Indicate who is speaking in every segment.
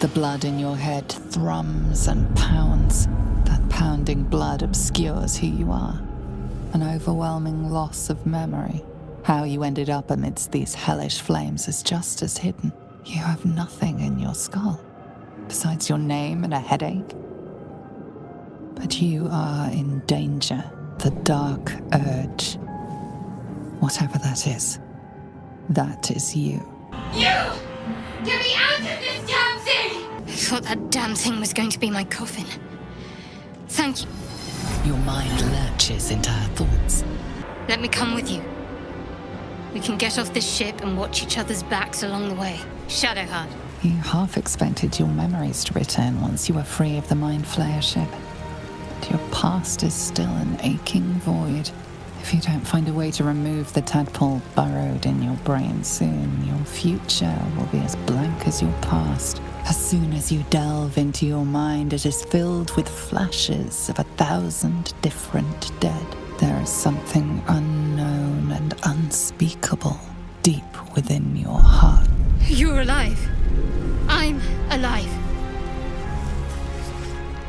Speaker 1: The blood in your head thrums and pounds. That pounding blood obscures who you are. An overwhelming loss of memory. How you ended up amidst these hellish flames is just as hidden. You have nothing in your skull, besides your name and a headache. But you are in danger. The dark urge. Whatever that is you.
Speaker 2: You! Get me out of this damn thing!
Speaker 3: I thought that damn thing was going to be my coffin. Thank you.
Speaker 1: Your mind lurches into her thoughts.
Speaker 3: Let me come with you. We can get off this ship and watch each other's backs along the way. Shadowheart.
Speaker 1: You half expected your memories to return once you were free of the Mind Flayer ship. But your past is still an aching void. If you don't find a way to remove the tadpole burrowed in your brain soon, your future will be as blank as your past. As soon as you delve into your mind, it is filled with flashes of 1,000 different dead. There is something unknown and unspeakable deep within your heart.
Speaker 3: You're alive. I'm alive.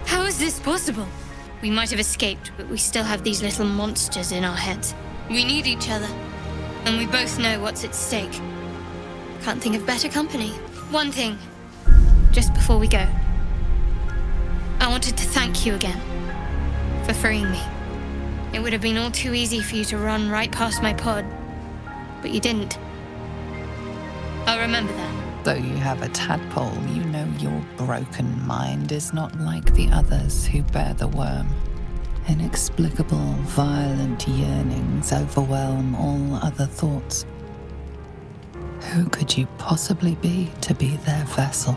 Speaker 3: How is this possible? We might have escaped, but we still have these little monsters in our heads. We need each other, and we both know what's at stake. Can't think of better company. One thing, just before we go. I wanted to thank you again for freeing me. It would have been all too easy for you to run right past my pod, but you didn't. I'll remember that.
Speaker 1: Though you have a tadpole, you know your broken mind is not like the others who bear the worm. Inexplicable, violent yearnings overwhelm all other thoughts. Who could you possibly be to be their vessel?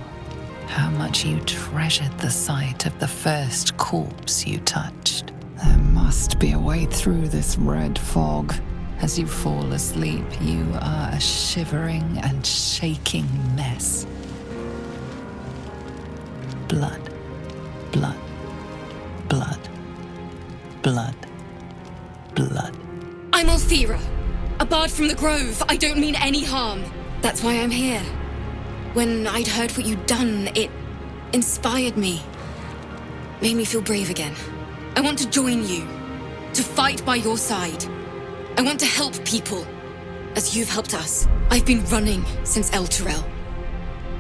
Speaker 1: How much you treasured the sight of the first corpse you touched. There must be a way through this red fog. As you fall asleep, you are a shivering and shaking mess. Blood, blood, blood, blood, blood.
Speaker 2: I'm Althera, a bard from the Grove. I don't mean any harm. That's why I'm here. When I'd heard what you'd done, it inspired me. Made me feel brave again. I want to join you, to fight by your side. I want to help people, as you've helped us. I've been running since El Turel.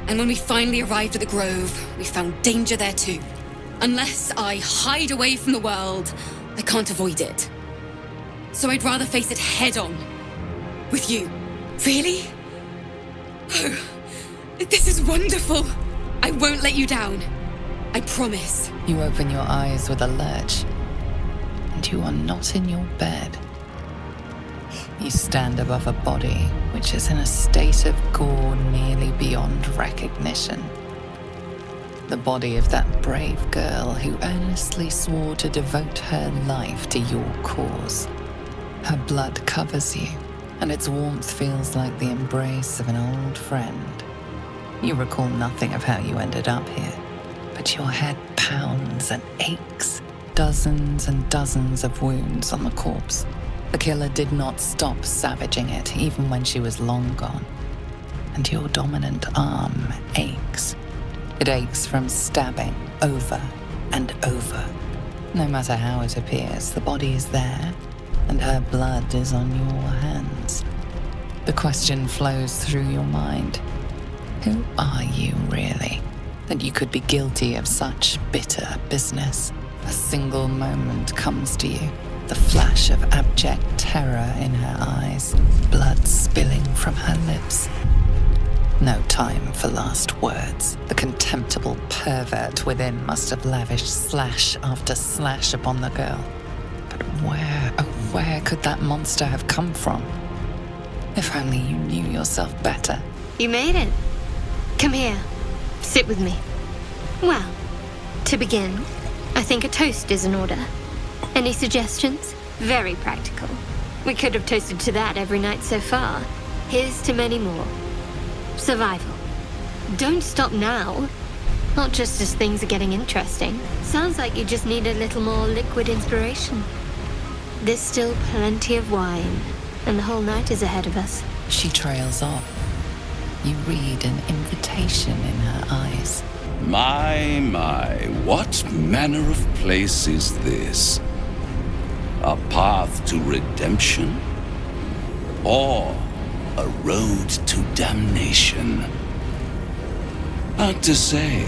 Speaker 2: And when we finally arrived at the Grove, we found danger there too. Unless I hide away from the world, I can't avoid it. So I'd rather face it head on. With you. Really? Oh, this is wonderful. I won't let you down. I promise.
Speaker 1: You open your eyes with a lurch, and you are not in your bed. You stand above a body which is in a state of gore nearly beyond recognition. The body of that brave girl who earnestly swore to devote her life to your cause. Her blood covers you, and its warmth feels like the embrace of an old friend. You recall nothing of how you ended up here, but your head pounds and aches. Dozens and dozens of wounds on the corpse. The killer did not stop savaging it, even when she was long gone. And your dominant arm aches. It aches from stabbing over and over. No matter how it appears, the body is there, and her blood is on your hands. The question flows through your mind. Who are you, really, that you could be guilty of such bitter business? A single moment comes to you. The flash of abject terror in her eyes, blood spilling from her lips. No time for last words. The contemptible pervert within must have lavished slash after slash upon the girl. But where could that monster have come from? If only you knew yourself better.
Speaker 3: You made it. Come here. Sit with me. Well, to begin, I think a toast is in order. Any suggestions? Very practical. We could have toasted to that every night so far. Here's to many more. Survival. Don't stop now. Not just as things are getting interesting. Sounds like you just need a little more liquid inspiration. There's still plenty of wine, and the whole night is ahead of us.
Speaker 1: She trails off. You read an invitation in her eyes.
Speaker 4: My, what manner of place is this? A path to redemption? Or a road to damnation? Hard to say,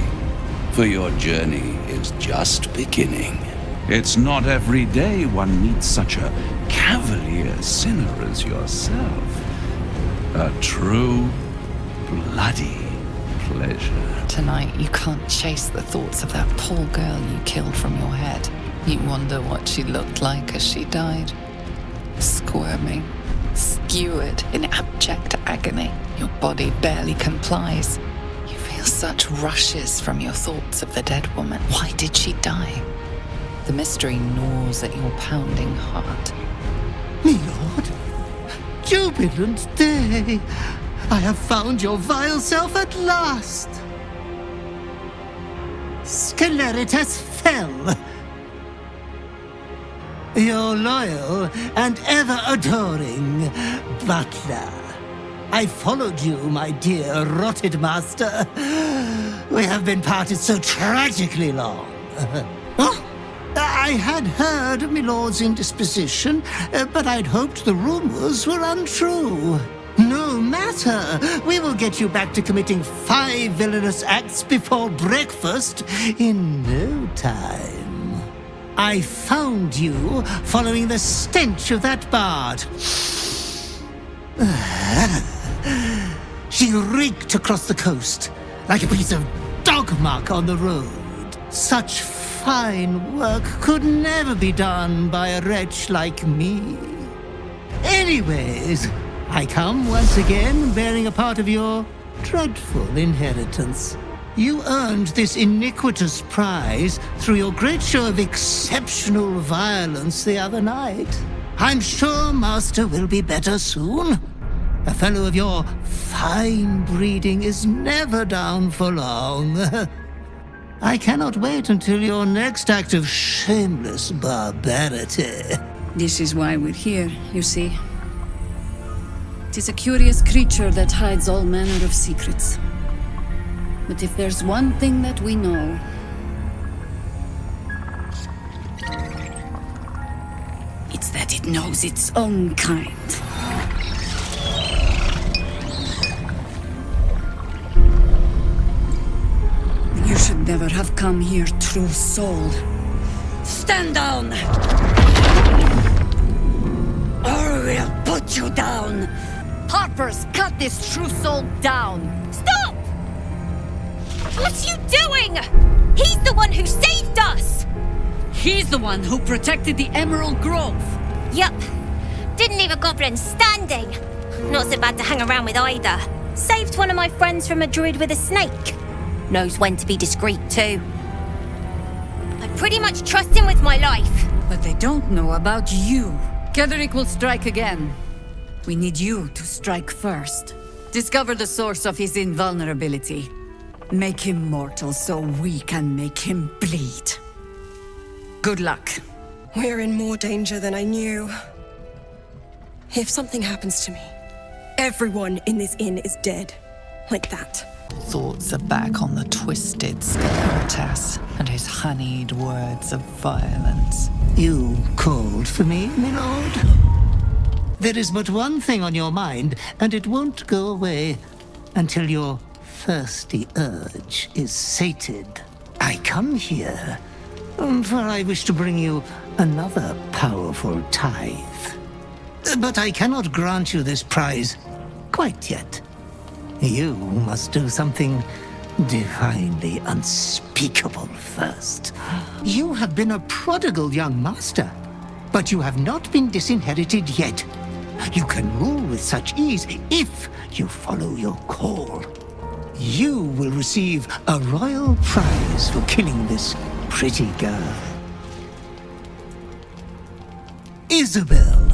Speaker 4: for your journey is just beginning. It's not every day one meets such a cavalier sinner as yourself. A true, bloody pleasure.
Speaker 1: Tonight, you can't chase the thoughts of that poor girl you killed from your head. You wonder what she looked like as she died. Squirming, skewered in abject agony. Your body barely complies. You feel such rushes from your thoughts of the dead woman. Why did she die? The mystery gnaws at your pounding heart.
Speaker 5: Me lord, jubilant day! I have found your vile self at last! Sceleritas fell. Your loyal and ever-adoring butler. I followed you, my dear rotted master. We have been parted so tragically long. Oh, I had heard of Milord's indisposition, but I'd hoped the rumors were untrue. No matter. We will get you back to committing 5 villainous acts before breakfast in no time. I found you following the stench of that bard. She reeked across the coast like a piece of dog muck on the road. Such fine work could never be done by a wretch like me. Anyways, I come once again bearing a part of your dreadful inheritance. You earned this iniquitous prize through your great show of exceptional violence the other night. I'm sure Master will be better soon. A fellow of your fine breeding is never down for long. I cannot wait until your next act of shameless barbarity.
Speaker 6: This is why we're here, you see. It is a curious creature that hides all manner of secrets. But if there's one thing that we know, it's that it knows its own kind. You should never have come here, true soul. Stand down! Or we'll put you down!
Speaker 7: Harpers, cut this true soul down!
Speaker 8: Stop! What's you doing? He's the one who saved us!
Speaker 6: He's the one who protected the Emerald Grove.
Speaker 8: Yup. Didn't leave a goblin standing. Not so bad to hang around with either. Saved one of my friends from a druid with a snake. Knows when to be discreet too. I pretty much trust him with my life.
Speaker 6: But they don't know about you. Ketherick will strike again. We need you to strike first. Discover the source of his invulnerability. Make him mortal so we can make him bleed. Good luck.
Speaker 9: We're in more danger than I knew. If something happens to me, everyone in this inn is dead. Like that.
Speaker 1: Thoughts are back on the twisted Sceleritas and his honeyed words of violence.
Speaker 5: You called for me, my lord? There is but one thing on your mind, and it won't go away until your thirsty urge is sated. I come here, for I wish to bring you another powerful tithe. But I cannot grant you this prize quite yet. You must do something divinely unspeakable first. You have been a prodigal young master, but you have not been disinherited yet. You can rule with such ease if you follow your call. You will receive a royal prize for killing this pretty girl. Isabel,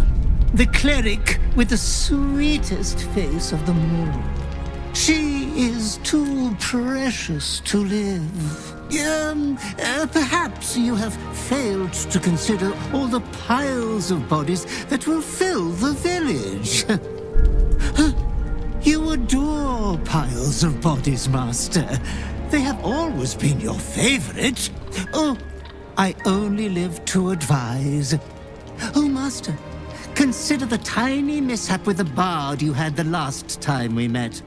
Speaker 5: the cleric with the sweetest face of them all. She is too precious to live. Perhaps you have failed to consider all the piles of bodies that will fill the village. You adore piles of bodies, Master. They have always been your favorite. Oh, I only live to advise. Oh, Master, consider the tiny mishap with the bard you had the last time we met.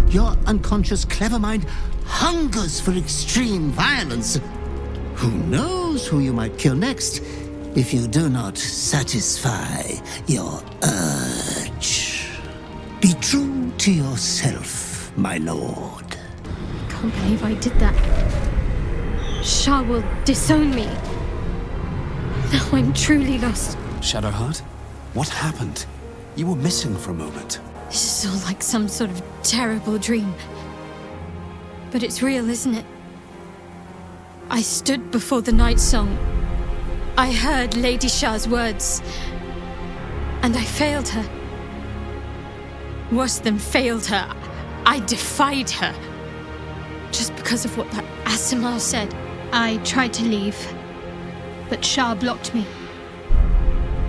Speaker 5: Your unconscious clever mind hungers for extreme violence. Who knows who you might kill next if you do not satisfy your urge. Be true to yourself, my lord.
Speaker 3: Can't believe I did that. Shah will disown me. Now I'm truly lost.
Speaker 10: Shadowheart? What happened? You were missing for a moment.
Speaker 3: This is all like some sort of terrible dream. But it's real, isn't it? I stood before the night song. I heard Lady Shah's words. And I failed her. Worse than failed her, I defied her. Just because of what that Asimar said. I tried to leave, but Shah blocked me.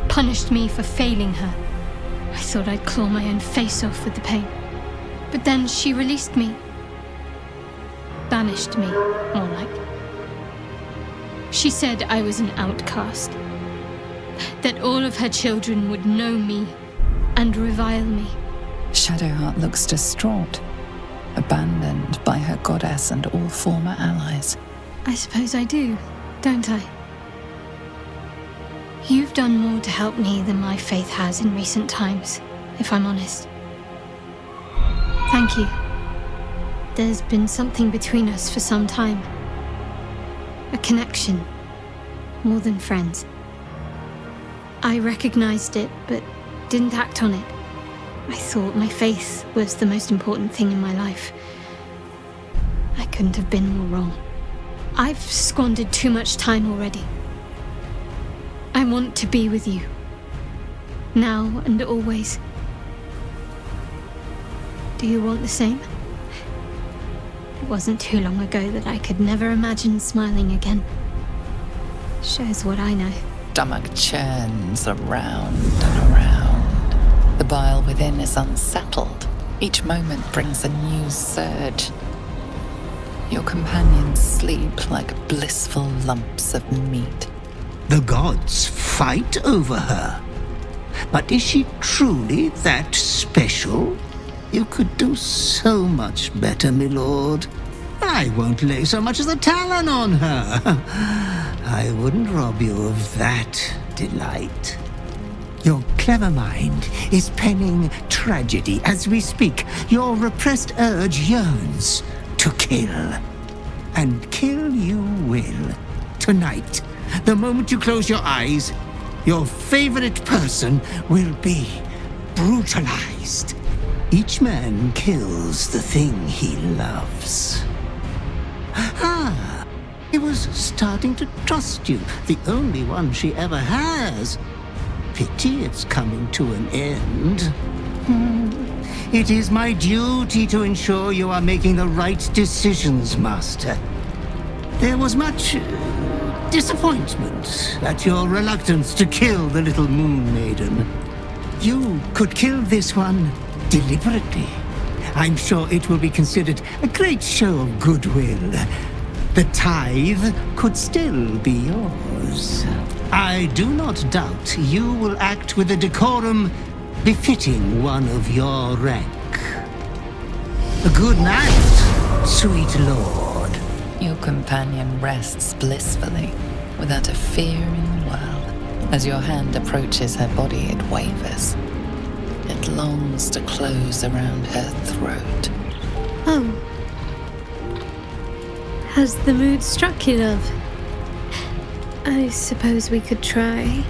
Speaker 3: Punished me for failing her. I thought I'd claw my own face off with the pain. But then she released me. Banished me, more like. She said I was an outcast. That all of her children would know me and revile me.
Speaker 1: Shadowheart looks distraught, abandoned by her goddess and all former allies.
Speaker 3: I suppose I do, don't I? You've done more to help me than my faith has in recent times, if I'm honest. Thank you. There's been something between us for some time. A connection, more than friends. I recognized it, but didn't act on it. I thought my faith was the most important thing in my life. I couldn't have been more wrong. I've squandered too much time already. I want to be with you. Now and always. Do you want the same? It wasn't too long ago that I could never imagine smiling again. Shows what I know.
Speaker 1: Stomach churns around and around. The bile within is unsettled. Each moment brings a new surge. Your companions sleep like blissful lumps of meat.
Speaker 5: The gods fight over her. But is she truly that special? You could do so much better, my lord. I won't lay so much as a talon on her. I wouldn't rob you of that delight. Your clever mind is penning tragedy as we speak. Your repressed urge yearns to kill. And kill you will. Tonight, the moment you close your eyes, your favorite person will be brutalized. Each man kills the thing he loves. Ah, he was starting to trust you, the only one she ever has. Pity it's coming to an end. It is my duty to ensure you are making the right decisions, Master. There was much disappointment at your reluctance to kill the little moon maiden. You could kill this one deliberately. I'm sure it will be considered a great show of goodwill. The tithe could still be yours. I do not doubt you will act with a decorum befitting one of your rank. Good night, sweet lord.
Speaker 1: Your companion rests blissfully, without a fear in the world. As your hand approaches her body, it wavers. It longs to close around her throat.
Speaker 3: Oh. Has the mood struck you, love? I suppose we could try,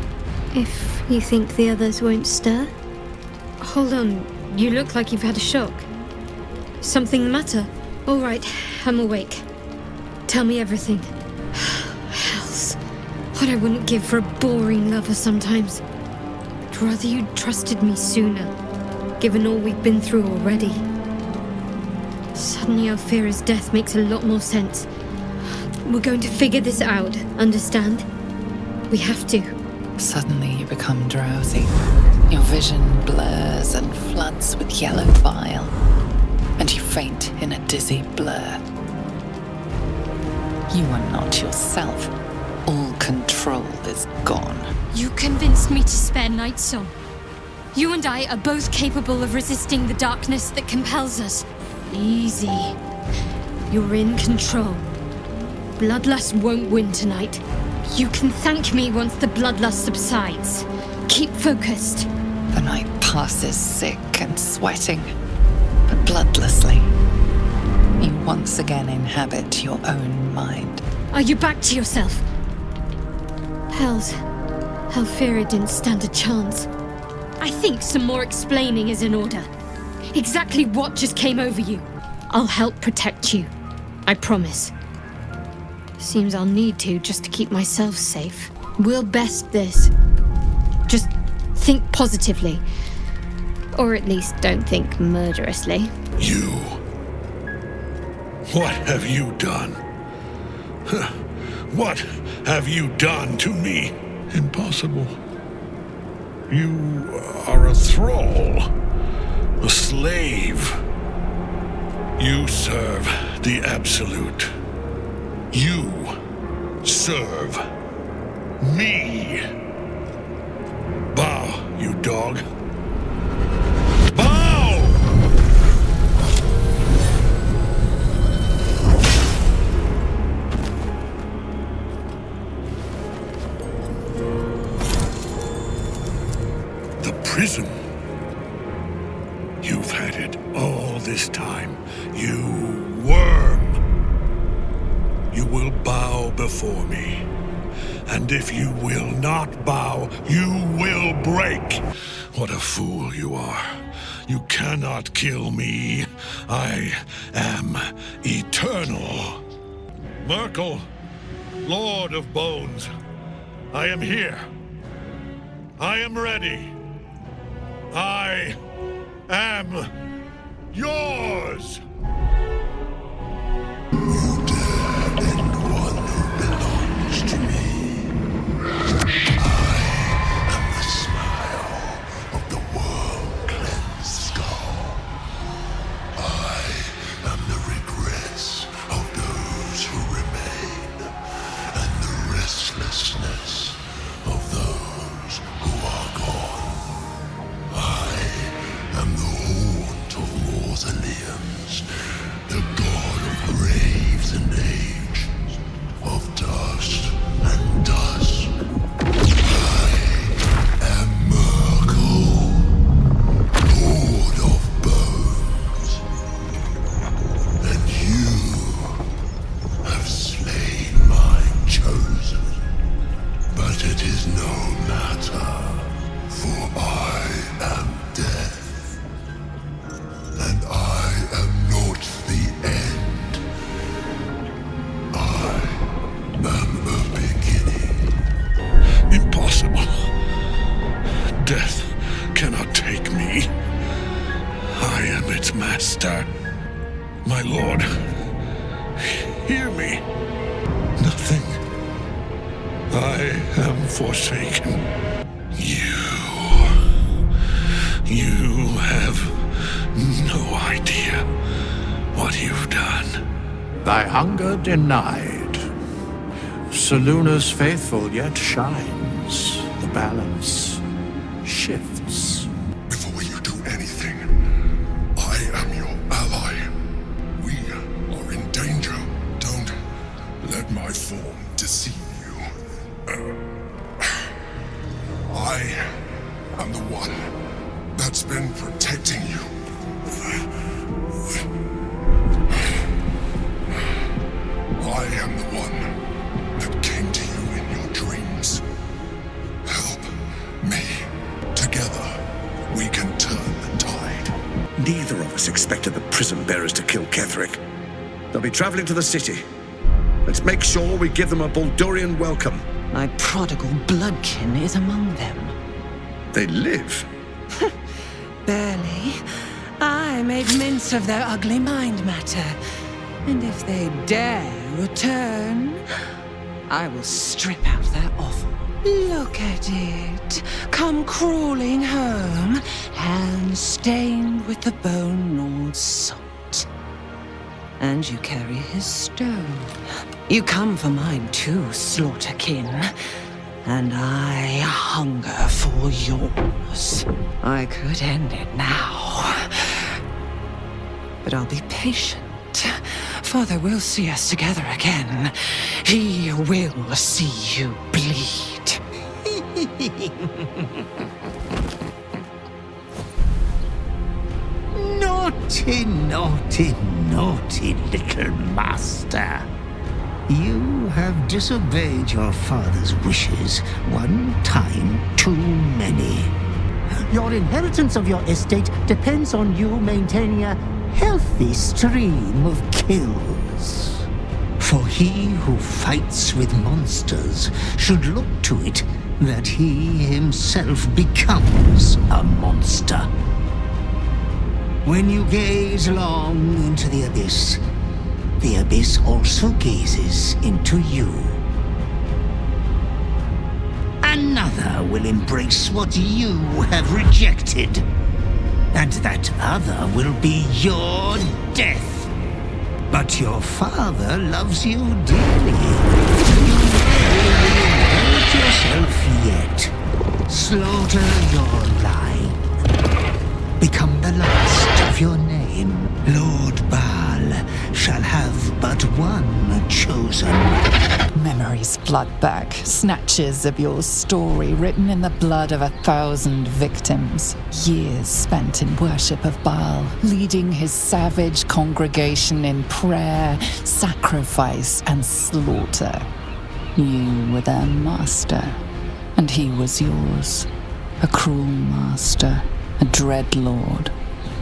Speaker 3: if you think the others won't stir. Hold on, you look like you've had a shock. Something the matter? All right, I'm awake. Tell me everything. Hells, what I wouldn't give for a boring lover sometimes. I'd rather you'd trusted me sooner, given all we've been through already. Suddenly our fear as death makes a lot more sense. We're going to figure this out, understand? We have to.
Speaker 1: Suddenly you become drowsy. Your vision blurs and floods with yellow bile, and you faint in a dizzy blur. You are not yourself. All control is gone.
Speaker 3: You convinced me to spare Night Song. You and I are both capable of resisting the darkness that compels us. Easy. You're in control. Bloodlust won't win tonight. You can thank me once the bloodlust subsides. Keep focused.
Speaker 1: The night passes sick and sweating, but bloodlessly. You once again inhabit your own mind.
Speaker 3: Are you back to yourself? Helfira didn't stand a chance. I think some more explaining is in order. Exactly what just came over you? I'll help protect you. I promise. Seems I'll need to just to keep myself safe. We'll best this. Just think positively. Or at least don't think murderously.
Speaker 11: You. What have you done? What have you done to me? Impossible. You are a thrall. A slave. You serve the Absolute. You serve me. Bow, you dog. Bow! The prism. You've had it all this time. You worm. You will bow before me. And if you will not bow, you will break. What a fool you are. You cannot kill me. I am eternal. Merkel, Lord of Bones, I am here. I am ready. I am yours. Death cannot take me. I am its master. My lord, hear me. Nothing. I am forsaken. You have no idea what you've done.
Speaker 12: Thy hunger denied. Soluna's faithful yet shines. The balance shifts.
Speaker 11: Before you do anything, I am your ally. We are in danger. Don't let my form deceive you. I am the one that's been protecting you. I am the one that came to you in your dreams. Help me. Together, we can turn the tide.
Speaker 13: Neither of us expected the prison bearers to kill Ketheric. They'll be traveling to the city. Let's make sure we give them a Baldurian welcome.
Speaker 14: My prodigal bloodkin is among them.
Speaker 13: They live.
Speaker 15: Barely. I made mince of their ugly mind matter. And if they dare return, I will strip out their offal. Look at it. Come crawling home, hands stained with the Bone Lord's salt. And you carry his stone. You come for mine too, Slaughterkin. And I hunger for yours. I could end it now. But I'll be patient. Father will see us together again. He will see you bleed.
Speaker 5: Naughty, naughty, naughty little master. You have disobeyed your father's wishes one time too many. Your inheritance of your estate depends on you maintaining a healthy stream of kills. For he who fights with monsters should look to it that he himself becomes a monster. When you gaze long into the abyss also gazes into you. Another will embrace what you have rejected, and that other will be your death. But your father loves you dearly. You will inherit yourself yet. Slaughter your line. Become the last of your name. Lord Baal shall have but one chosen.
Speaker 1: Memories flood back, snatches of your story written in the blood of 1,000 victims. Years spent in worship of Baal, leading his savage congregation in prayer, sacrifice, and slaughter. You were their master, and he was yours. A cruel master, a dread lord,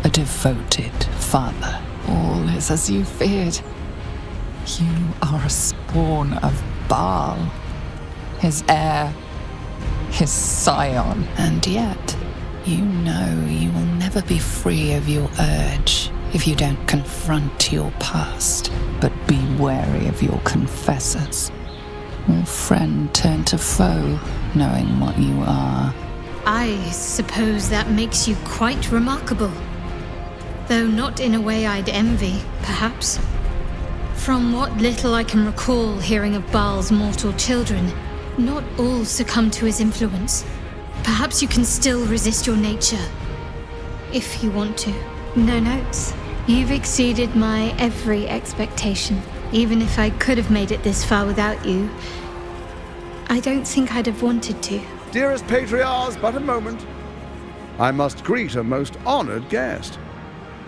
Speaker 1: a devoted father. All is as you feared. You are a spawn of Baal, his heir, his scion. And yet, you know you will never be free of your urge if you don't confront your past. But be wary of your confessors. All friend turn to foe, knowing what you are.
Speaker 3: I suppose that makes you quite remarkable. Though not in a way I'd envy, perhaps. From what little I can recall hearing of Baal's mortal children, not all succumb to his influence. Perhaps you can still resist your nature, if you want to. No notes. You've exceeded my every expectation. Even if I could have made it this far without you, I don't think I'd have wanted to.
Speaker 13: Dearest patriarchs, but a moment. I must greet a most honored guest.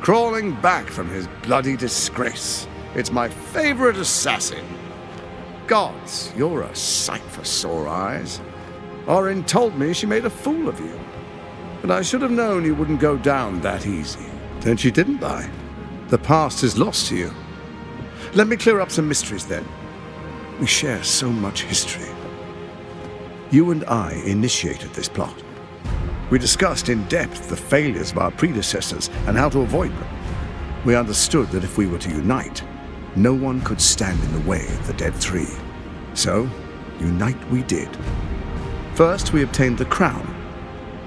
Speaker 13: Crawling back from his bloody disgrace. It's my favorite assassin. Gods, you're a sight for sore eyes. Orin told me she made a fool of you. But I should have known you wouldn't go down that easy. Then she didn't I? The past is lost to you. Let me clear up some mysteries then. We share so much history. You and I initiated this plot. We discussed in depth the failures of our predecessors and how to avoid them. We understood that if we were to unite, no one could stand in the way of the Dead Three. So, unite we did. First, we obtained the crown.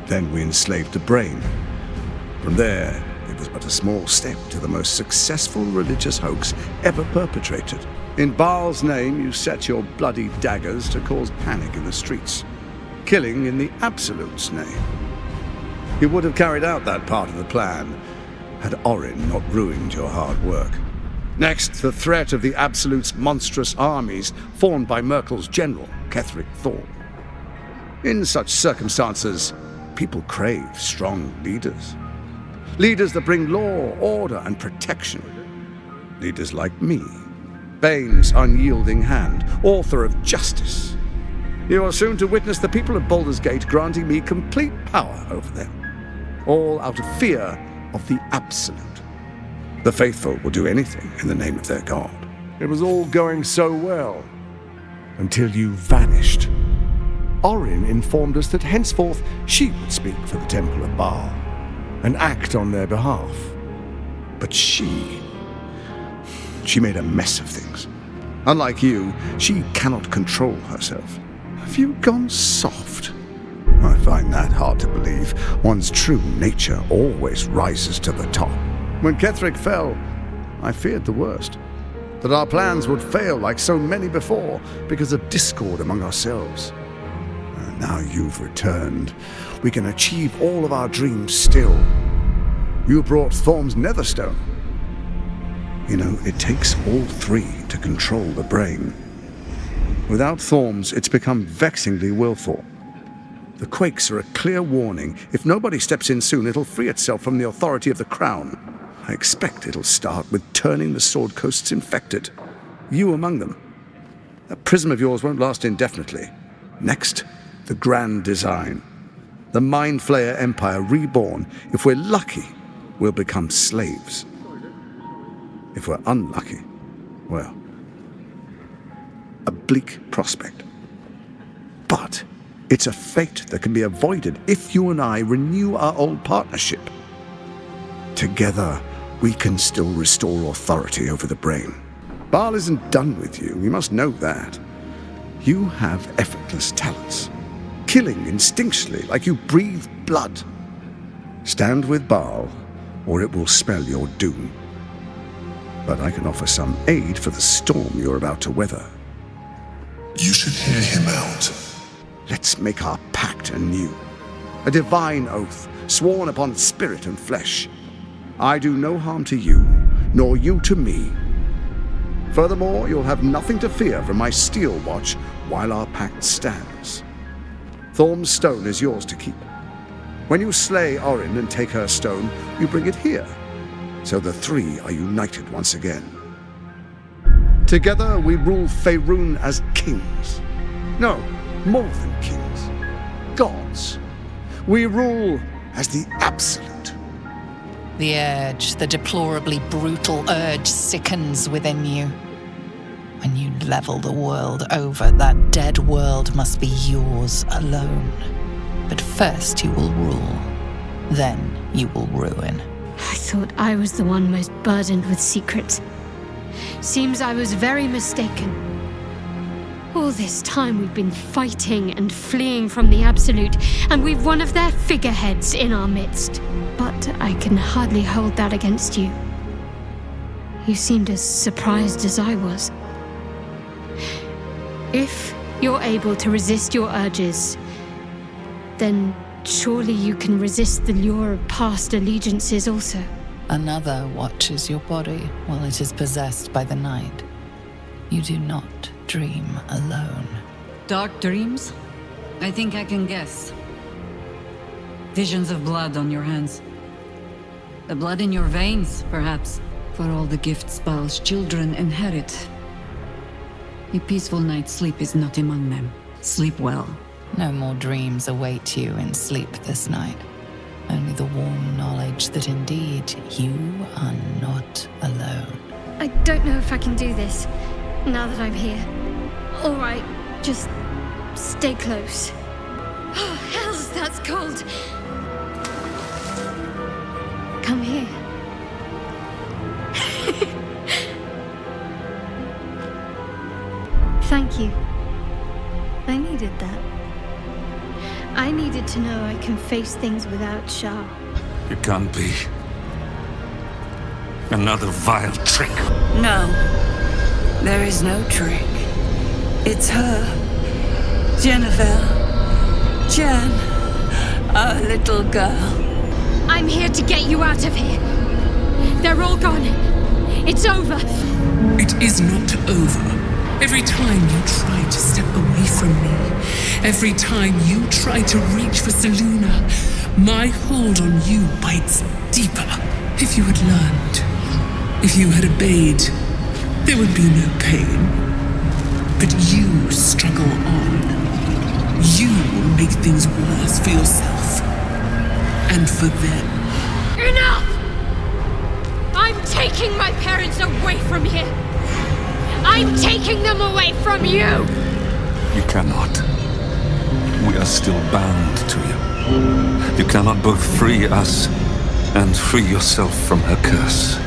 Speaker 13: Then we enslaved the brain. From there, it was but a small step to the most successful religious hoax ever perpetrated. In Baal's name, you set your bloody daggers to cause panic in the streets, killing in the Absolute's name. You would have carried out that part of the plan had Orin not ruined your hard work. Next, the threat of the Absolute's monstrous armies formed by Merkel's general, Ketheric Thorn. In such circumstances, people crave strong leaders. Leaders that bring law, order, and protection. Leaders like me, Bane's unyielding hand, author of Justice. You are soon to witness the people of Baldur's Gate granting me complete power over them, all out of fear of the Absolute. The faithful will do anything in the name of their god.
Speaker 11: It was all going so well, until you vanished. Orin informed us that henceforth she would speak for the Temple of Baal, and act on their behalf. But she made a mess of things. Unlike you, she cannot control herself. Have you gone soft? I find that hard to believe. One's true nature always rises to the top. When Ketheric fell,
Speaker 13: I feared the worst. That our plans would fail like so many before because of discord among ourselves. And now you've returned. We can achieve all of our dreams still. You brought Thorm's Netherstone. You know, it takes all three to control the brain. Without Thorm's, it's become vexingly willful. The quakes are a clear warning. If nobody steps in soon, it'll free itself from the authority of the Crown. I expect it'll start with turning the Sword Coasts infected. You among them. That prism of yours won't last indefinitely. Next, the grand design. The Mind Flayer Empire reborn. If we're lucky, we'll become slaves. If we're unlucky, well, a bleak prospect. But it's a fate that can be avoided if you and I renew our old partnership. Together, we can still restore authority over the brain. Baal isn't done with you, you must know that. You have effortless talents, killing instinctually like you breathe blood. Stand with Baal, or it will spell your doom. But I can offer some aid for the storm you're about to weather.
Speaker 11: You should hear him out.
Speaker 13: Let's make our pact anew. A divine oath, sworn upon spirit and flesh. I do no harm to you, nor you to me. Furthermore, you'll have nothing to fear from my steel watch while our pact stands. Thorm's stone is yours to keep. When you slay Orin and take her stone, you bring it here, so the three are united once again. Together we rule Faerun as kings. No, more than kings. Gods. We rule as the absolute.
Speaker 1: The urge, the deplorably brutal urge, sickens within you. When you level the world over, that dead world must be yours alone. But first you will rule, then you will ruin.
Speaker 3: I thought I was the one most burdened with secrets. Seems I was very mistaken. All this time we've been fighting and fleeing from the Absolute, and we've one of their figureheads in our midst. But I can hardly hold that against you. You seemed as surprised as I was. If you're able to resist your urges, then surely you can resist the lure of past allegiances also.
Speaker 1: Another watches your body while it is possessed by the night. You do not dream alone.
Speaker 6: Dark dreams? I think I can guess. Visions of blood on your hands. The blood in your veins, perhaps, for all the gifts Baal's children inherit. A peaceful night's sleep is not among them. Sleep well.
Speaker 1: No more dreams await you in sleep this night. Only the warm knowledge that indeed you are not alone.
Speaker 3: I don't know if I can do this, now that I'm here. All right, just stay close. Oh, hells, that's cold. Come here. Thank you. I needed that. I needed to know I can face things without Shah.
Speaker 4: It can't be. Another vile trick.
Speaker 15: No. There is no trick. It's her. Jennifer. Jen. Our little girl.
Speaker 3: I'm here to get you out of here. They're all gone. It's over.
Speaker 16: It is not over. Every time you try to step away from me, every time you try to reach for Selûne, my hold on you bites deeper. If you had learned, if you had obeyed, there would be no pain. But you struggle on. You will make things worse for yourself. And for them.
Speaker 3: Enough! I'm taking my parents away from here. I'm taking them away from you!
Speaker 4: You cannot. We are still bound to you. You cannot both free us and free yourself from her curse.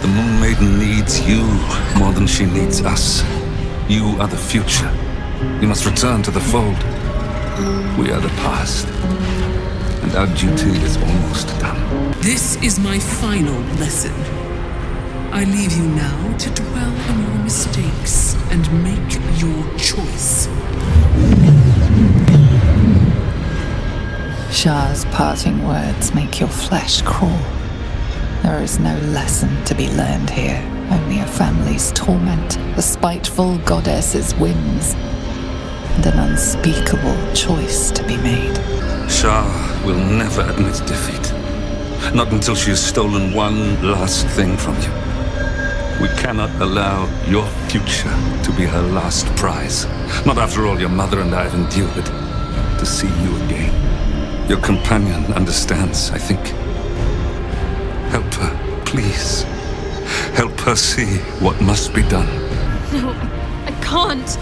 Speaker 4: The Moon Maiden needs you more than she needs us. You are the future. You must return to the fold. We are the past. And our duty is almost done.
Speaker 16: This is my final lesson. I leave you now to dwell on your mistakes and make your choice.
Speaker 1: Shah's parting words make your flesh crawl. There is no lesson to be learned here, only a family's torment, a spiteful goddess's whims, and an unspeakable choice to be made.
Speaker 4: Shah will never admit defeat. Not until she has stolen one last thing from you. We cannot allow your future to be her last prize. Not after all your mother and I have endured. To see you again. Your companion understands, I think. Help her, please. Help her see what must be done.
Speaker 3: No, I can't.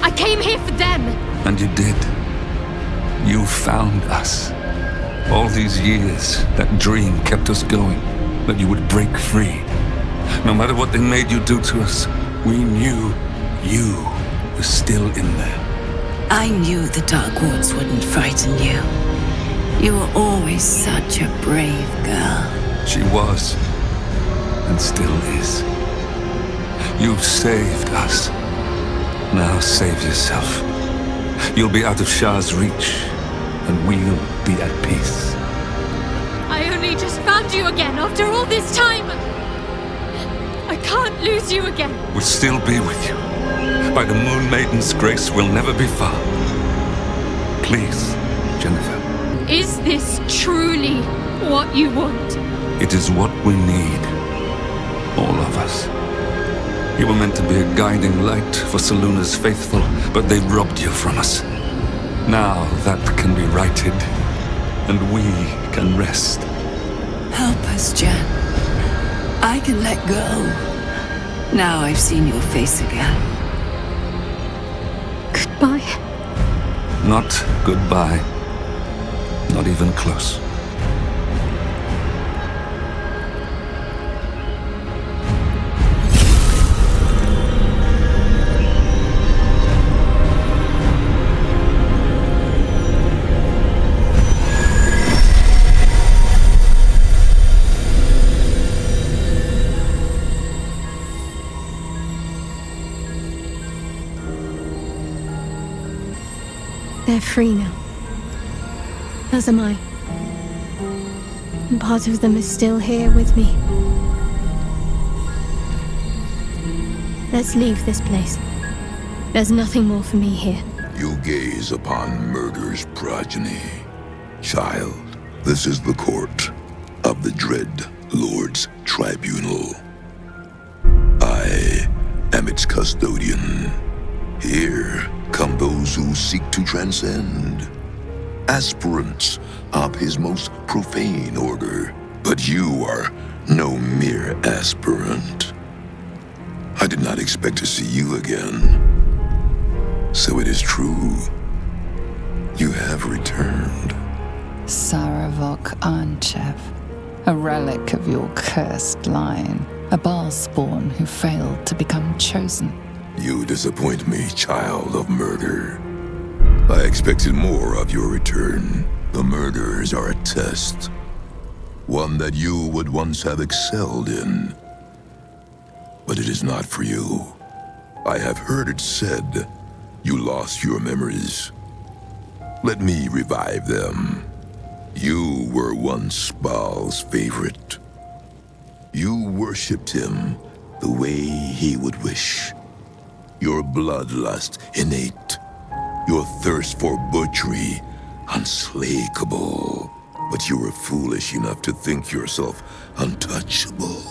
Speaker 3: I came here for them.
Speaker 4: And you did. You found us. All these years, that dream kept us going, that you would break free. No matter what they made you do to us, we knew you were still in there.
Speaker 17: I knew the Dark Woods wouldn't frighten you. You were always such a brave girl.
Speaker 4: She was, and still is. You've saved us. Now save yourself. You'll be out of Shah's reach, and we'll be at peace.
Speaker 3: I only just found you again after all this time. I can't lose you again.
Speaker 4: We'll still be with you. By the Moon Maiden's grace, we'll never be far. Please, Jennifer.
Speaker 3: Is this truly what you want?
Speaker 4: It is what we need. All of us. You were meant to be a guiding light for Seluna's faithful, but they robbed you from us. Now that can be righted, and we can rest.
Speaker 17: Help us, Jen. I can let go. Now I've seen your face again.
Speaker 3: Goodbye.
Speaker 4: Not goodbye. Not even close.
Speaker 3: They're free now. As am I. And part of them is still here with me. Let's leave this place. There's nothing more for me here.
Speaker 18: You gaze upon murder's progeny. Child, this is the court of the Dread Lord's Tribunal. I am its custodian. Here come those who seek to transcend. Aspirants of his most profane order. But you are no mere aspirant. I did not expect to see you again. So it is true. You have returned.
Speaker 1: Saravok Arnchev, a relic of your cursed line, a Baalspawn who failed to become chosen.
Speaker 18: You disappoint me, child of murder. I expected more of your return. The murders are a test. One that you would once have excelled in. But it is not for you. I have heard it said you lost your memories. Let me revive them. You were once Baal's favorite. You worshipped him the way he would wish. Your bloodlust innate. Your thirst for butchery unslakable. But you were foolish enough to think yourself untouchable.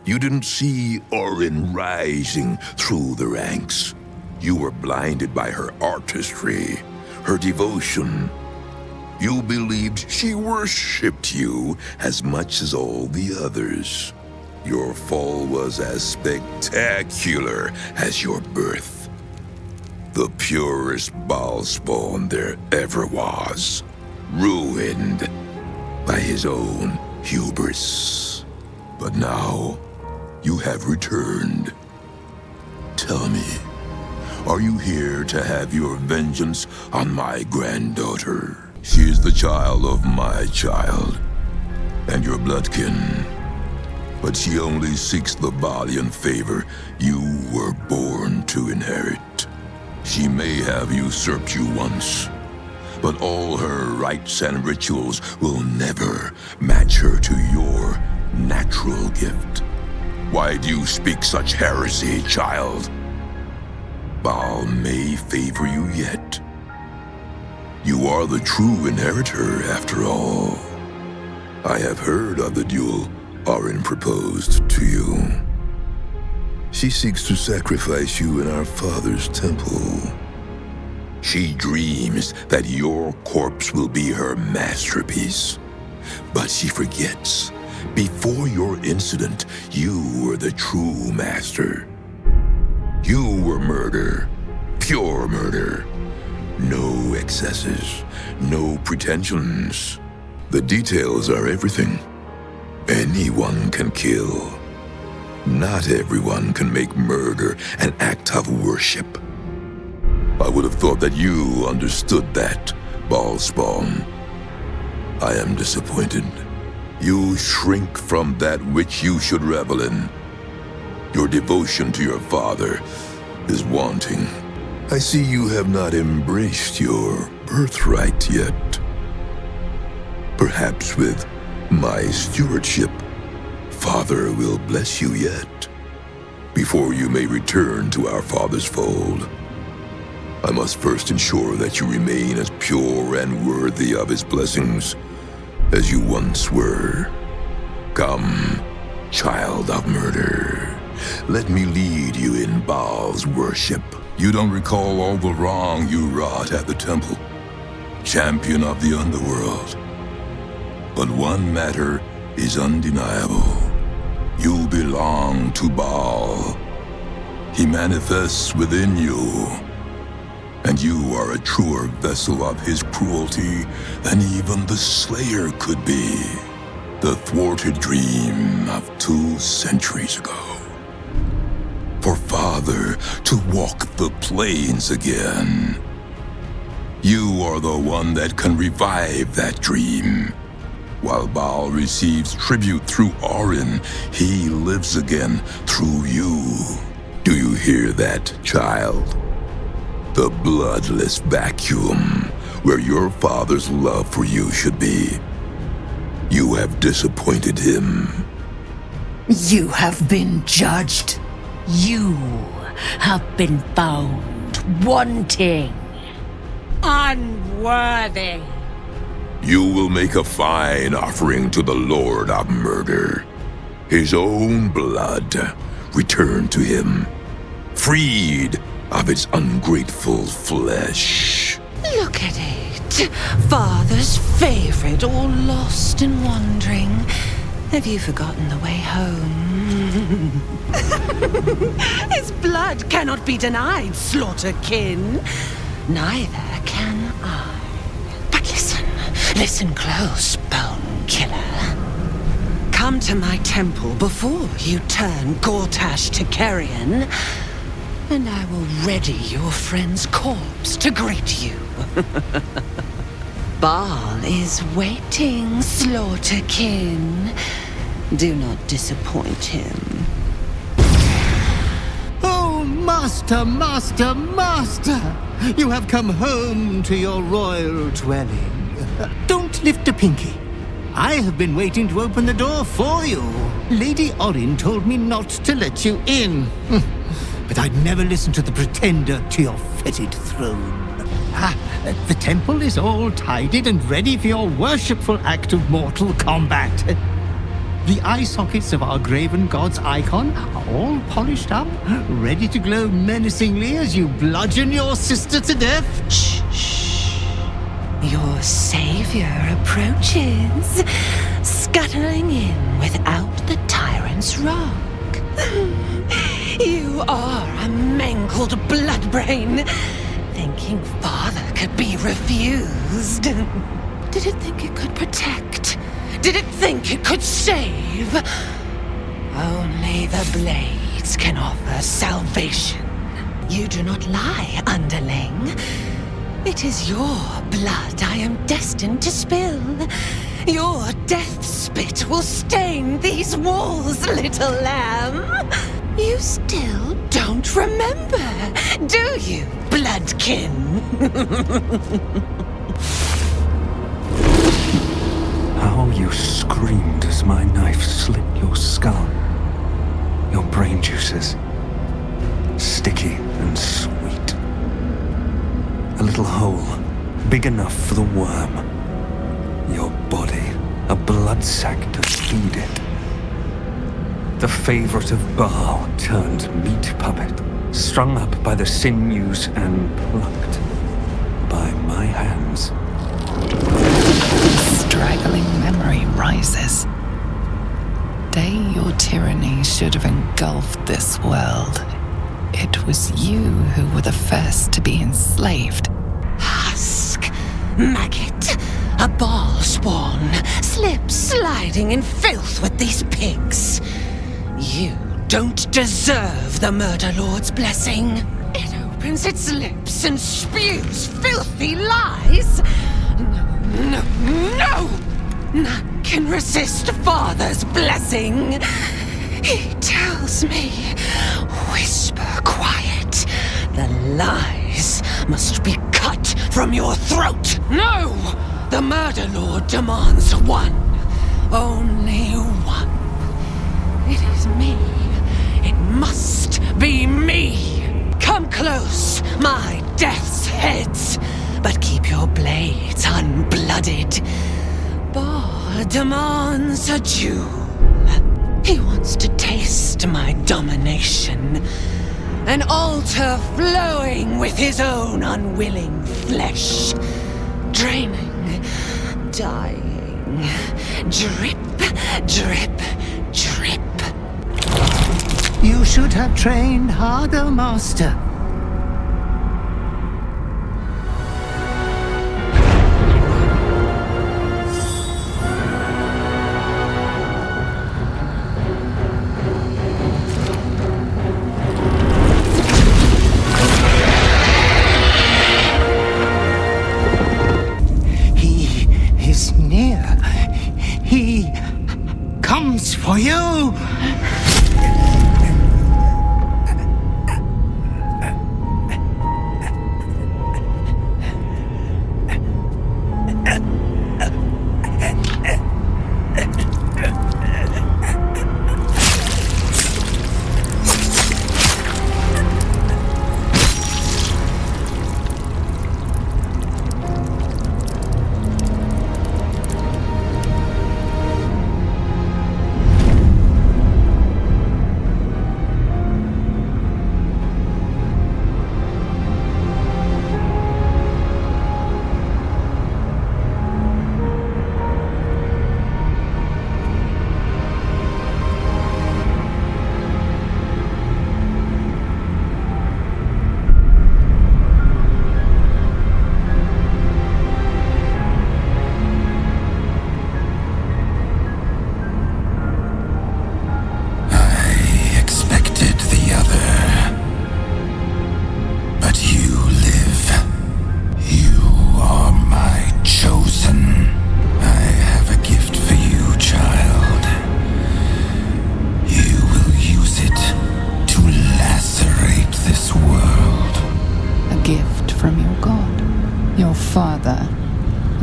Speaker 18: You didn't see Orin rising through the ranks. You were blinded by her artistry, her devotion. You believed she worshipped you as much as all the others. Your fall was as spectacular as your birth. The purest Baalspawn there ever was, ruined by his own hubris. But now, you have returned. Tell me, are you here to have your vengeance on my granddaughter? She is the child of my child, and your bloodkin. but she only seeks the Valiant favor you were born to inherit. She may have usurped you once, but all her rites and rituals will never match her to your natural gift. Why do you speak such heresy, child? Baal may favor you yet. You are the true inheritor, after all. I have heard of the duel Orin proposed to you. She seeks to sacrifice you in our father's temple. She dreams that your corpse will be her masterpiece. But she forgets, before your incident, you were the true master. You were murder, pure murder. No excesses, no pretensions. The details are everything. Anyone can kill. Not everyone can make murder an act of worship. I would have thought that you understood that, Baalspawn. I am disappointed. You shrink from that which you should revel in. Your devotion to your father is wanting. I see you have not embraced your birthright yet. Perhaps with my stewardship, Father will bless you yet, before you may return to our father's fold. I must first ensure that you remain as pure and worthy of his blessings as you once were. Come, child of murder, let me lead you in Baal's worship. You don't recall all the wrong you wrought at the temple, champion of the underworld. But one matter is undeniable. You belong to Baal. He manifests within you, and you are a truer vessel of his cruelty than even the Slayer could be. The thwarted dream of 2 centuries ago. For Father to walk the plains again. You are the one that can revive that dream. While Baal receives tribute through Orin, he lives again through you. Do you hear that, child? The bloodless vacuum where your father's love for you should be. You have disappointed him.
Speaker 17: You have been judged. You have been found wanting. Unworthy.
Speaker 18: You will make a fine offering to the Lord of Murder. His own blood returned to him, freed of its ungrateful flesh.
Speaker 15: Look at it. Father's favorite, all lost and wandering. Have you forgotten the way home? His blood cannot be denied, slaughter-kin. Neither can I. But listen close, Bone Killer. Come to my temple before you turn Gortash to Carrion, and I will ready your friend's corpse to greet you. Baal is waiting, slaughter-kin. Do not disappoint him.
Speaker 5: Oh, Master, Master, Master! You have come home to your royal dwelling. Don't lift a pinky. I have been waiting to open the door for you. Lady Orin told me not to let you in. But I'd never listen to the pretender to your fetid throne. The temple is all tidied and ready for your worshipful act of mortal combat. The eye sockets of our graven god's icon are all polished up, ready to glow menacingly as you bludgeon your sister to death.
Speaker 15: Shh, shh. Your savior approaches, scuttling in without the tyrant's rock. You are a mangled bloodbrain, thinking father could be refused. Did it think it could protect? Did it think it could save? Only the blades can offer salvation. You do not lie, underling. It is your blood I am destined to spill. Your death spit will stain these walls, little lamb. You still don't remember, do you, bloodkin?
Speaker 4: How you screamed as my knife slit your skull. Your brain juices, sticky and sweet. A little hole, big enough for the worm. Your body, a blood sac to feed it. The favorite of Baal turned meat puppet, strung up by the sinews and plucked by my hands.
Speaker 1: Straggling memory rises. Day your tyranny should have engulfed this world. It was you who were the first to be enslaved.
Speaker 15: Husk, maggot, a Baal spawn, slip sliding in filth with these pigs. You don't deserve the Murder Lord's blessing. It opens its lips and spews filthy lies. No, no! None can resist Father's blessing. He tells me, whisper quiet, the lies must be cut from your throat. No! The Murder Lord demands one. Only one. It is me. It must be me. Come close, my death's heads, but keep your blades unblooded. Baal demands a jewel. He wants to taste my domination. An altar flowing with his own unwilling flesh. Draining, dying, drip, drip, drip.
Speaker 5: You should have trained harder, Master. He is near. He comes for you.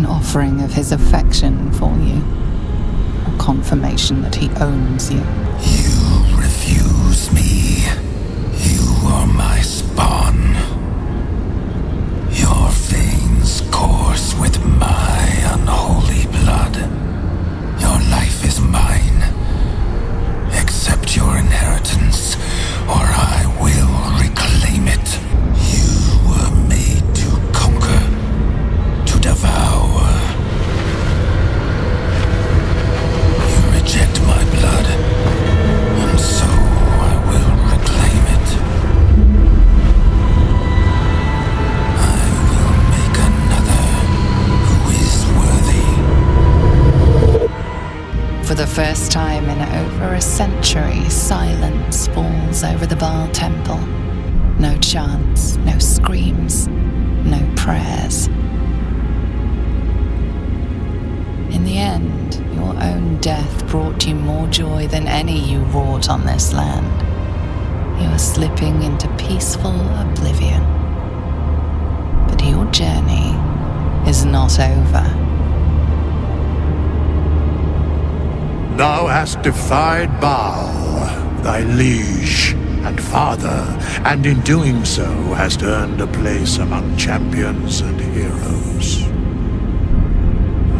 Speaker 1: Offering of his affection for you. A confirmation that he owns you.
Speaker 18: You refuse me. You are my spawn. Your veins course with my unholy blood. Your life is mine. Accept your inheritance, or I will reclaim it. You were made to conquer, to devour. Reject my blood, and so I will reclaim it. I will make another who is worthy.
Speaker 1: For the first time in over a century, silence falls over the Baal temple. No chants, no screams, no prayers. In the end, your own death brought you more joy than any you wrought on this land. You are slipping into peaceful oblivion. But your journey is not over.
Speaker 12: Thou hast defied Baal, thy liege and father, and in doing so hast earned a place among champions and heroes.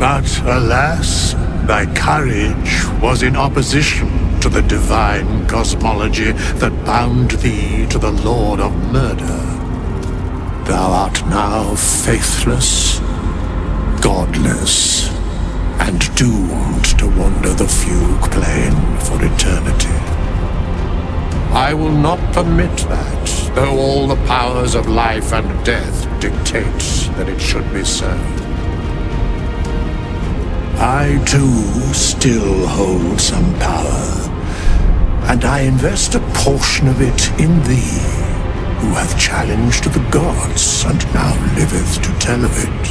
Speaker 12: But alas, thy courage was in opposition to the divine cosmology that bound thee to the Lord of Murder. Thou art now faithless, godless, and doomed to wander the fugue plane for eternity. I will not permit that, though all the powers of life and death dictate that it should be so. I too still hold some power, and I invest a portion of it in thee, who hath challenged the gods and now liveth to tell of it.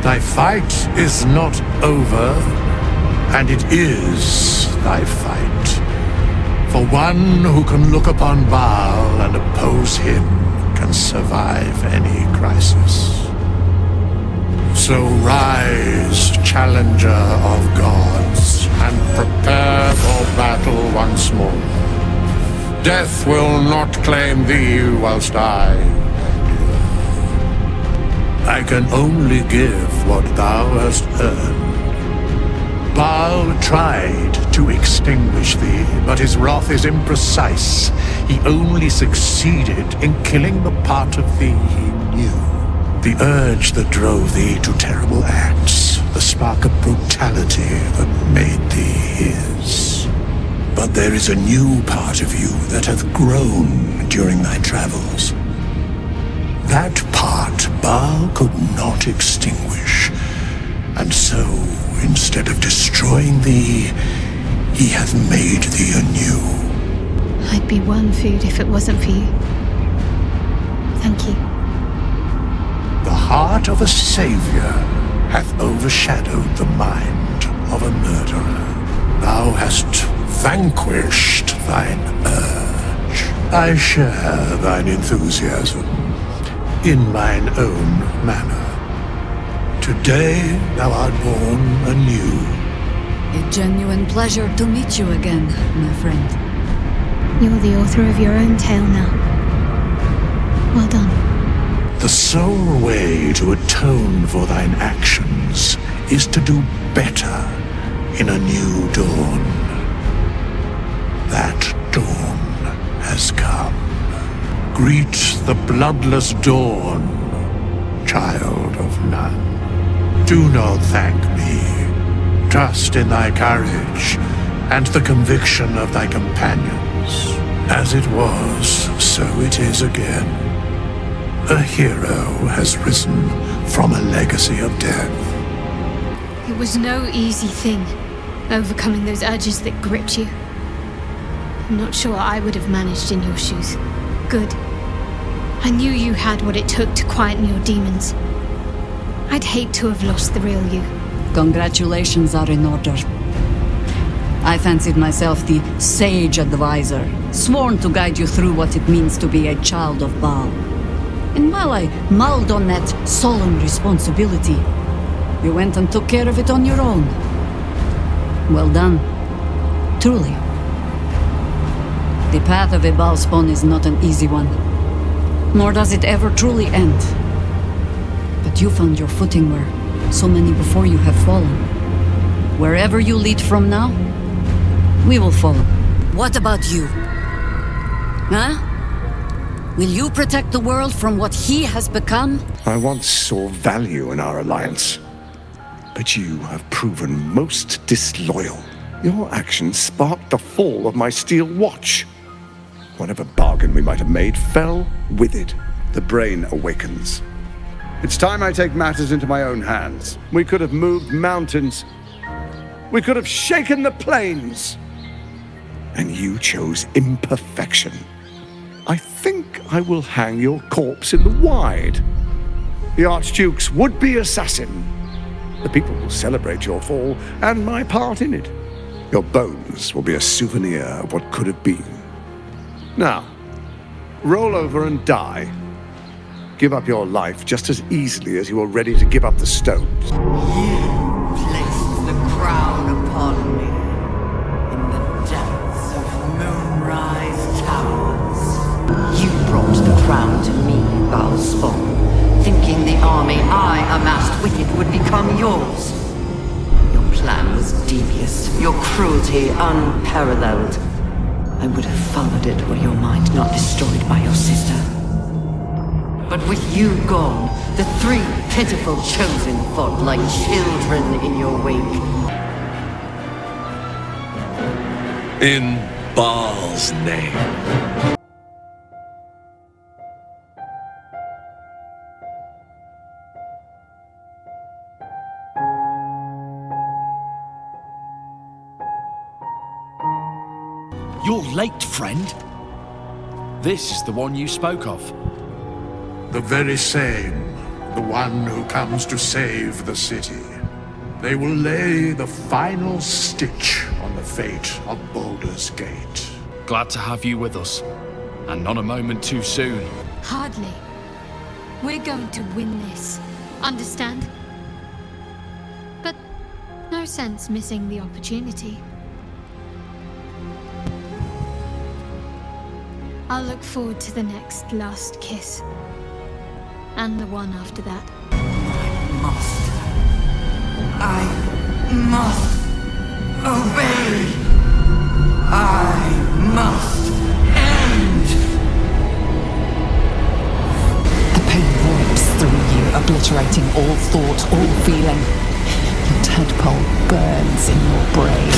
Speaker 12: Thy fight is not over, and it is thy fight. For one who can look upon Baal and oppose him can survive any crisis. So rise, challenger of gods, and prepare for battle once more. Death will not claim thee whilst I endure. I can only give what thou hast earned. Baal tried to extinguish thee, but his wrath is imprecise. He only succeeded in killing the part of thee he knew. The urge that drove thee to terrible acts, the spark of brutality that made thee his. But there is a new part of you that hath grown during thy travels. That part Baal could not extinguish, and so, instead of destroying thee, he hath made thee anew.
Speaker 3: I'd be worm food if it wasn't for you. Thank you.
Speaker 12: The heart of a savior hath overshadowed the mind of a murderer. Thou hast vanquished thine urge. I share thine enthusiasm in mine own manner. Today thou art born anew.
Speaker 6: A genuine pleasure to meet you again, my friend.
Speaker 3: You're the author of your own tale now. Well done.
Speaker 12: The sole way to atone for thine actions is to do better in a new dawn. That dawn has come. Greet the bloodless dawn, child of none. Do not thank me. Trust in thy courage and the conviction of thy companions. As it was, so it is again. A hero has risen from a legacy of death.
Speaker 3: It was no easy thing, overcoming those urges that gripped you. I'm not sure I would have managed in your shoes. Good. I knew you had what it took to quieten your demons. I'd hate to have lost the real you.
Speaker 6: Congratulations are in order. I fancied myself the sage advisor, sworn to guide you through what it means to be a child of Baal. And while I mulled on that solemn responsibility, you went and took care of it on your own. Well done. Truly. The path of a Baal spawn is not an easy one, nor does it ever truly end. But you found your footing where so many before you have fallen. Wherever you lead from now, we will follow. What about you? Huh? Will you protect the world from what he has become?
Speaker 13: I once saw value in our alliance, but you have proven most disloyal. Your actions sparked the fall of my steel watch. Whatever bargain we might have made fell with it. The brain awakens. It's time I take matters into my own hands. We could have moved mountains. We could have shaken the plains. And you chose imperfection. I think I will hang your corpse in the wide. The Archduke's would-be assassin The people will celebrate your fall and my part in it. Your bones will be a souvenir of what could have been. Now, roll over and die. Give up your life just as easily as you are ready to give up the stones.
Speaker 17: Placed the crown upon me in the depths of Moonrise Towers. You brought the crown to me, Balspawn, thinking the army I amassed with it would become yours. Your plan was devious, your cruelty unparalleled. I would have followed it were your mind not destroyed by your sister. But with you gone, the three pitiful chosen fought like children in your wake.
Speaker 11: In Baal's name.
Speaker 10: You're late, friend. This is the one you spoke of.
Speaker 12: The very same. The one who comes to save the city. They will lay the final stitch on the fate of Baldur's Gate.
Speaker 10: Glad to have you with us. And not a moment too soon.
Speaker 3: Hardly. We're going to win this. Understand? But no sense missing the opportunity. I'll look forward to the next last kiss. And the one after that.
Speaker 17: I must obey. I must end.
Speaker 1: The pain rips through you, obliterating all thought, all feeling. Your tadpole burns in your brain.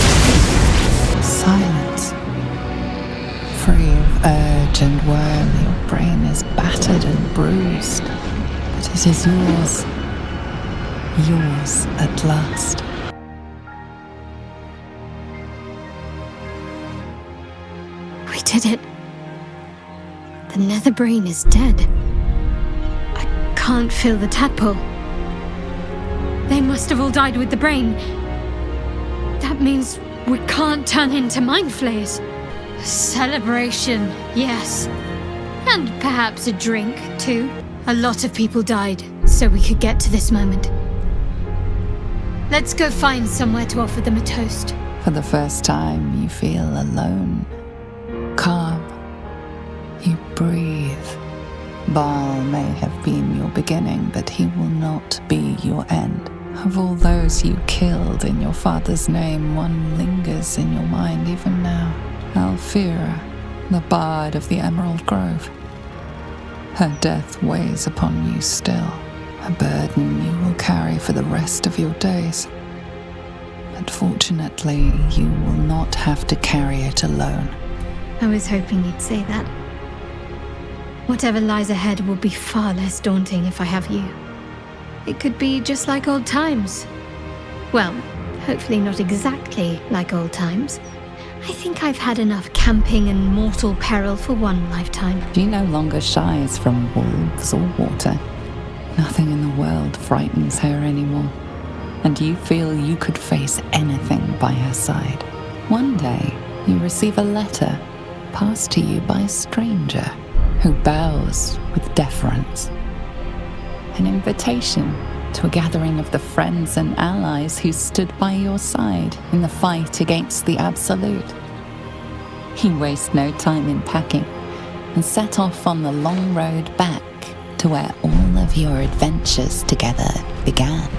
Speaker 1: Silence. Free of urge and worm, your brain is battered and bruised. But it is yours. Yours at last.
Speaker 3: We did it. The nether brain is dead. I can't feel the tadpole. They must have all died with the brain. That means we can't turn into mind flayers. Celebration, yes. And perhaps a drink, too. A lot of people died, so we could get to this moment. Let's go find somewhere to offer them a toast.
Speaker 1: For the first time, you feel alone. Calm. You breathe. Baal may have been your beginning, but he will not be your end. Of all those you killed in your father's name, one lingers in your mind even now. Alfira, the bard of the Emerald Grove. Her death weighs upon you still, a burden you will carry for the rest of your days. But fortunately, you will not have to carry it alone.
Speaker 3: I was hoping you'd say that. Whatever lies ahead will be far less daunting if I have you. It could be just like old times. Well, hopefully not exactly like old times. I think I've had enough camping and mortal peril for one lifetime.
Speaker 1: She no longer shies from wolves or water. Nothing in the world frightens her anymore. And you feel you could face anything by her side. One day, you receive a letter passed to you by a stranger who bows with deference. An invitation to a gathering of the friends and allies who stood by your side in the fight against the Absolute. You waste no time in packing and set off on the long road back to where all of your adventures together began.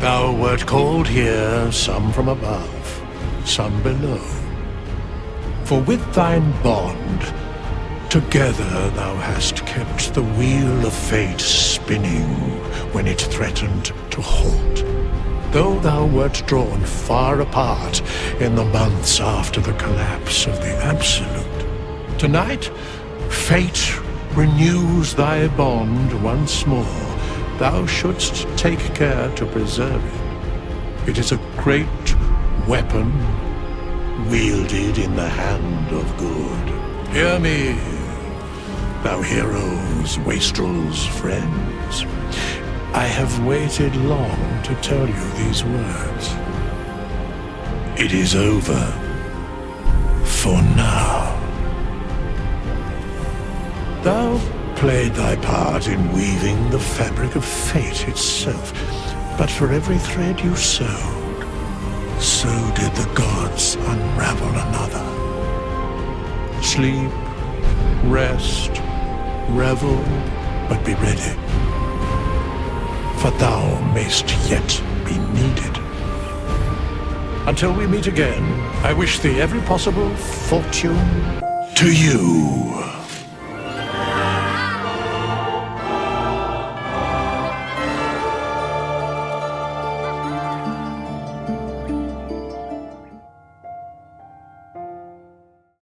Speaker 12: Thou wert called here, some from above, some below. For with thine bond, together thou hast kept the wheel of fate spinning when it threatened to halt. Though thou wert drawn far apart in the months after the collapse of the Absolute, tonight fate renews thy bond once more. Thou shouldst take care to preserve it. It is a great weapon wielded in the hand of good. Hear me, thou heroes, wastrels, friends. I have waited long to tell you these words. It is over. For now. Thou played thy part in weaving the fabric of fate itself, but for every thread you sewed, so did the gods unravel another. Sleep, rest, revel, but be ready. For thou mayst yet be needed. Until we meet again, I wish thee every possible fortune to you.